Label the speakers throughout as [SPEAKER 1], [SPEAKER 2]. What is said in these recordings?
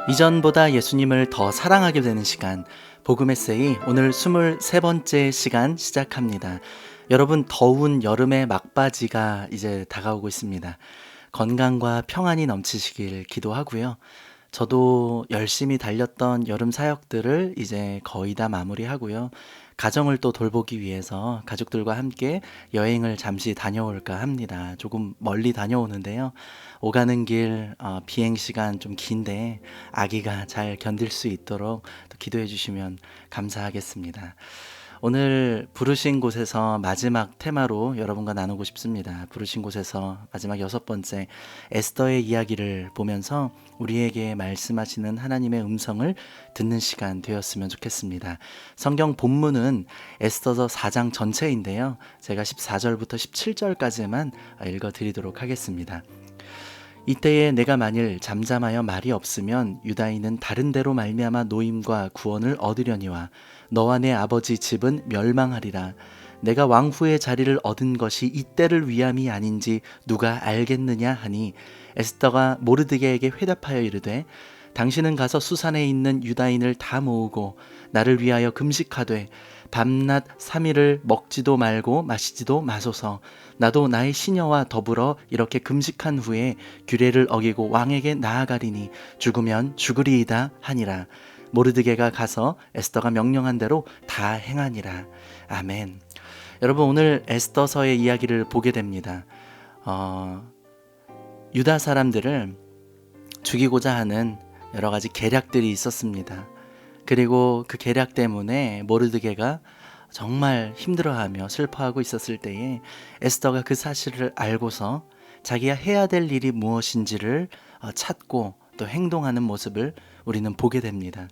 [SPEAKER 1] 이전보다 예수님을 더 사랑하게 되는 시간, 복음 에세이 오늘 23번째 시간 시작합니다. 여러분, 더운 여름의 막바지가 이제 다가오고 있습니다. 건강과 평안이 넘치시길 기도하고요. 저도 열심히 달렸던 여름 사역들을 이제 거의 다 마무리하고요. 가정을 또 돌보기 위해서 가족들과 함께 여행을 잠시 다녀올까 합니다. 조금 멀리 다녀오는데요. 오가는 길 비행 시간 좀 긴데 아기가 잘 견딜 수 있도록 또 기도해 주시면 감사하겠습니다. 오늘 부르신 곳에서 마지막 테마로 여러분과 나누고 싶습니다. 부르신 곳에서 마지막 6번째 에스더의 이야기를 보면서 우리에게 말씀하시는 하나님의 음성을 듣는 시간 되었으면 좋겠습니다. 성경 본문은 에스더서 4장 전체인데요. 제가 14절부터 17절까지만 읽어드리도록 하겠습니다. 이때에 내가 만일 잠잠하여 말이 없으면 유다인은 다른 데로 말미암아 노임과 구원을 얻으려니와 너와 내 아버지 집은 멸망하리라. 내가 왕후의 자리를 얻은 것이 이때를 위함이 아닌지 누가 알겠느냐 하니 에스더가 모르드게에게 회답하여 이르되 당신은 가서 수산에 있는 유다인을 다 모으고 나를 위하여 금식하되 밤낮 3일을 먹지도 말고 마시지도 마소서. 나도 나의 시녀와 더불어 이렇게 금식한 후에 규례를 어기고 왕에게 나아가리니 죽으면 죽으리이다 하니라. 모르드게가 가서 에스더가 명령한 대로 다 행하니라. 아멘. 여러분, 오늘 에스더서의 이야기를 보게 됩니다. 유다 사람들을 죽이고자 하는 여러 가지 계략들이 있었습니다. 그리고 그 계략 때문에 모르드게가 정말 힘들어하며 슬퍼하고 있었을 때에 에스더가 그 사실을 알고서 자기가 해야 될 일이 무엇인지를 찾고 또 행동하는 모습을 우리는 보게 됩니다.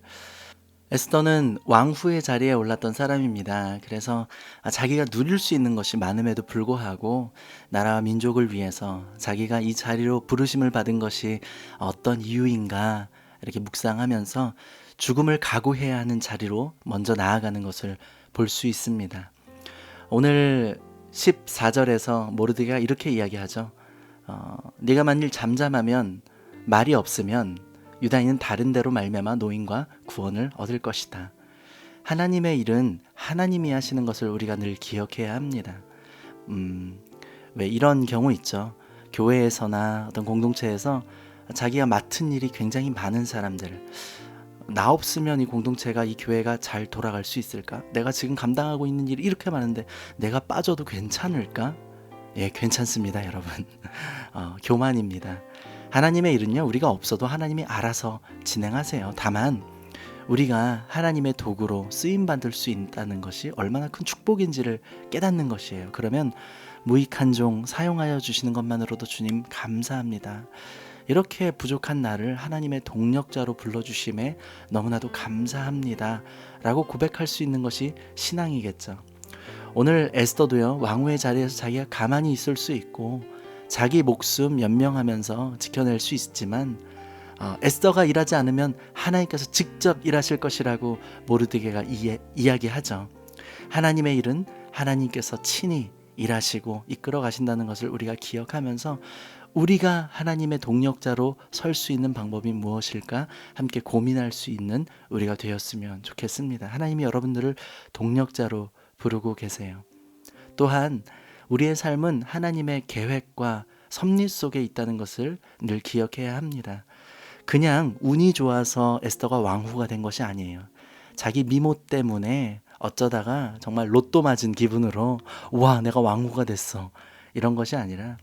[SPEAKER 1] 에스더는 왕후의 자리에 올랐던 사람입니다. 그래서 자기가 누릴 수 있는 것이 많음에도 불구하고 나라와 민족을 위해서 자기가 이 자리로 부르심을 받은 것이 어떤 이유인가 이렇게 묵상하면서 죽음을 각오해야 하는 자리로 먼저 나아가는 것을 볼 수 있습니다. 오늘 14절에서 모르드게가 이렇게 이야기하죠. 네가 만일 잠잠하면 말이 없으면 유다인은 다른 데로 말미암아 노임과 구원을 얻을 것이다. 하나님의 일은 하나님이 하시는 것을 우리가 늘 기억해야 합니다. 왜 이런 경우 있죠. 교회에서나 어떤 공동체에서 자기가 맡은 일이 굉장히 많은 사람들, 나 없으면 이 공동체가, 이 교회가 잘 돌아갈 수 있을까? 내가 지금 감당하고 있는 일이 이렇게 많은데 내가 빠져도 괜찮을까? 예, 괜찮습니다, 여러분. 교만입니다. 하나님의 일은요, 우리가 없어도 하나님이 알아서 진행하세요. 다만 우리가 하나님의 도구로 쓰임받을 수 있다는 것이 얼마나 큰 축복인지를 깨닫는 것이에요. 그러면 무익한 종 사용하여 주시는 것만으로도 주님 감사합니다. 이렇게 부족한 나를 하나님의 동력자로 불러주심에 너무나도 감사합니다 라고 고백할 수 있는 것이 신앙이겠죠. 오늘 에스더도요, 왕후의 자리에서 자기가 가만히 있을 수 있고 자기 목숨 연명하면서 지켜낼 수 있지만 에스더가 일하지 않으면 하나님께서 직접 일하실 것이라고 모르드게가 이야기하죠. 하나님의 일은 하나님께서 친히 일하시고 이끌어 가신다는 것을 우리가 기억하면서 우리가 하나님의 동력자로 설 수 있는 방법이 무엇일까 함께 고민할 수 있는 우리가 되었으면 좋겠습니다. 하나님이 여러분들을 동력자로 부르고 계세요. 또한 우리의 삶은 하나님의 계획과 섭리 속에 있다는 것을 늘 기억해야 합니다. 그냥 운이 좋아서 에스더가 왕후가 된 것이 아니에요. 자기 미모 때문에 어쩌다가 정말 로또 맞은 기분으로 와, 내가 왕후가 됐어, 이런 것이 아니라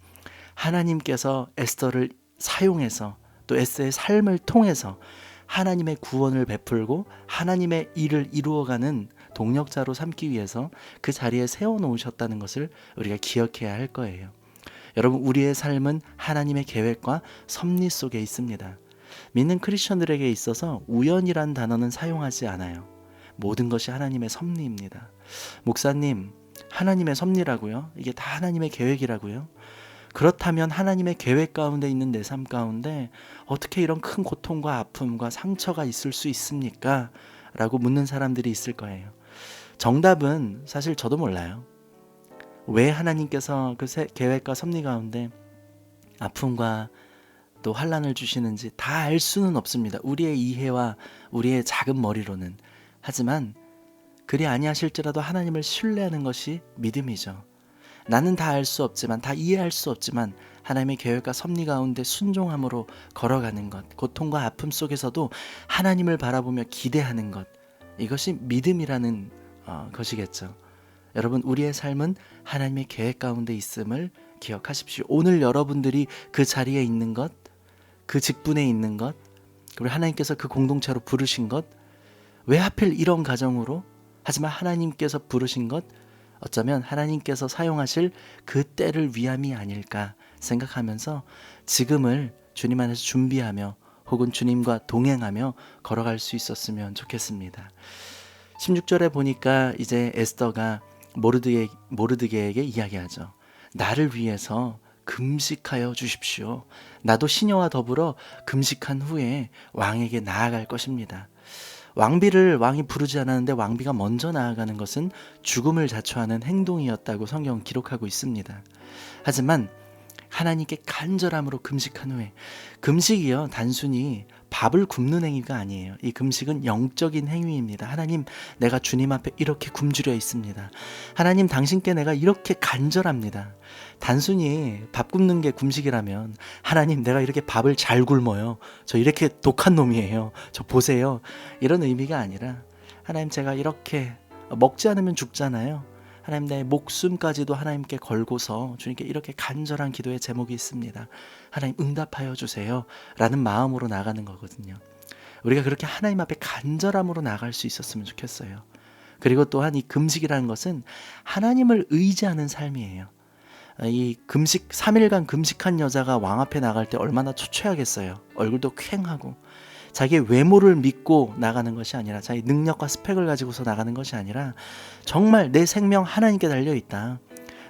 [SPEAKER 1] 하나님께서 에스더를 사용해서 또 에스더의 삶을 통해서 하나님의 구원을 베풀고 하나님의 일을 이루어가는 동력자로 삼기 위해서 그 자리에 세워놓으셨다는 것을 우리가 기억해야 할 거예요. 여러분, 우리의 삶은 하나님의 계획과 섭리 속에 있습니다. 믿는 크리스천들에게 있어서 우연이란 단어는 사용하지 않아요. 모든 것이 하나님의 섭리입니다. 목사님, 하나님의 섭리라고요? 이게 다 하나님의 계획이라고요? 그렇다면 하나님의 계획 가운데 있는 내 삶 가운데 어떻게 이런 큰 고통과 아픔과 상처가 있을 수 있습니까? 라고 묻는 사람들이 있을 거예요. 정답은 사실 저도 몰라요. 왜 하나님께서 그 계획과 섭리 가운데 아픔과 또 환난을 주시는지 다 알 수는 없습니다. 우리의 이해와 우리의 작은 머리로는. 하지만 그리 아니하실지라도 하나님을 신뢰하는 것이 믿음이죠. 나는 다 알 수 없지만, 다 이해할 수 없지만 하나님의 계획과 섭리 가운데 순종함으로 걸어가는 것, 고통과 아픔 속에서도 하나님을 바라보며 기대하는 것, 이것이 믿음이라는 것이겠죠. 여러분, 우리의 삶은 하나님의 계획 가운데 있음을 기억하십시오. 오늘 여러분들이 그 자리에 있는 것, 그 직분에 있는 것, 그리고 하나님께서 그 공동체로 부르신 것, 왜 하필 이런 가정으로, 하지만 하나님께서 부르신 것, 어쩌면 하나님께서 사용하실 그 때를 위함이 아닐까 생각하면서 지금을 주님 안에서 준비하며 혹은 주님과 동행하며 걸어갈 수 있었으면 좋겠습니다. 16절에 보니까 이제 에스더가 모르드게에게 이야기하죠. 나를 위해서 금식하여 주십시오. 나도 시녀와 더불어 금식한 후에 왕에게 나아갈 것입니다. 왕비를 왕이 부르지 않았는데 왕비가 먼저 나아가는 것은 죽음을 자초하는 행동이었다고 성경은 기록하고 있습니다. 하지만 하나님께 간절함으로 금식한 후에, 금식이요 단순히 밥을 굶는 행위가 아니에요. 이 금식은 영적인 행위입니다. 하나님, 내가 주님 앞에 이렇게 굶주려 있습니다. 하나님, 당신께 내가 이렇게 간절합니다. 단순히 밥 굶는 게 금식이라면, 하나님, 내가 이렇게 밥을 잘 굶어요. 저 이렇게 독한 놈이에요. 저 보세요. 이런 의미가 아니라, 하나님, 제가 이렇게 먹지 않으면 죽잖아요. 하나님, 내 목숨까지도 하나님께 걸고서 주님께 이렇게 간절한 기도의 제목이 있습니다. 하나님, 응답하여 주세요 라는 마음으로 나가는 거거든요. 우리가 그렇게 하나님 앞에 간절함으로 나갈 수 있었으면 좋겠어요. 그리고 또한 이 금식이라는 것은 하나님을 의지하는 삶이에요. 이 금식 3일간 금식한 여자가 왕 앞에 나갈 때 얼마나 초췌하겠어요. 얼굴도 퀭하고, 자기의 외모를 믿고 나가는 것이 아니라, 자기 능력과 스펙을 가지고서 나가는 것이 아니라, 정말 내 생명 하나님께 달려있다.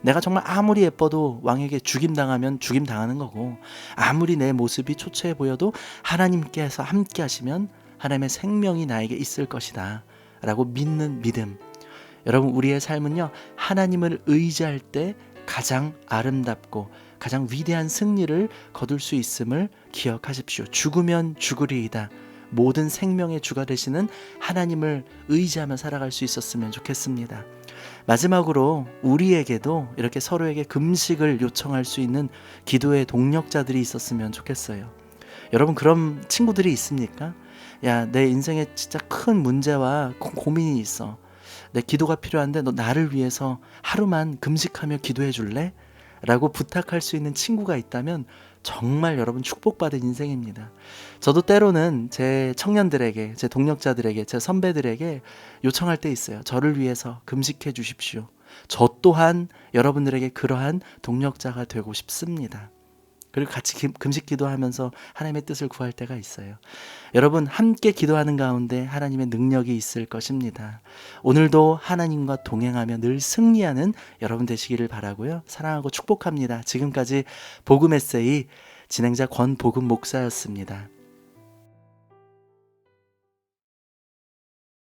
[SPEAKER 1] 내가 정말 아무리 예뻐도 왕에게 죽임당하면 죽임당하는 거고, 아무리 내 모습이 초췌해 보여도 하나님께서 함께 하시면 하나님의 생명이 나에게 있을 것이다 라고 믿는 믿음. 여러분, 우리의 삶은요, 하나님을 의지할 때 가장 아름답고 가장 위대한 승리를 거둘 수 있음을 기억하십시오. 죽으면 죽으리이다. 모든 생명의 주가 되시는 하나님을 의지하며 살아갈 수 있었으면 좋겠습니다. 마지막으로 우리에게도 이렇게 서로에게 금식을 요청할 수 있는 기도의 동력자들이 있었으면 좋겠어요. 여러분, 그런 친구들이 있습니까? 야, 내 인생에 진짜 큰 문제와 고민이 있어. 내 기도가 필요한데 너 나를 위해서 하루만 금식하며 기도해 줄래? 라고 부탁할 수 있는 친구가 있다면 정말 여러분 축복받은 인생입니다. 저도 때로는 제 청년들에게, 제 동력자들에게, 제 선배들에게 요청할 때 있어요. 저를 위해서 금식해 주십시오. 저 또한 여러분들에게 그러한 동력자가 되고 싶습니다. 그리고 같이 금식 기도하면서 하나님의 뜻을 구할 때가 있어요. 여러분, 함께 기도하는 가운데 하나님의 능력이 있을 것입니다. 오늘도 하나님과 동행하며 늘 승리하는 여러분 되시기를 바라고요. 사랑하고 축복합니다. 지금까지 복음 에세이 진행자 권복음 목사였습니다.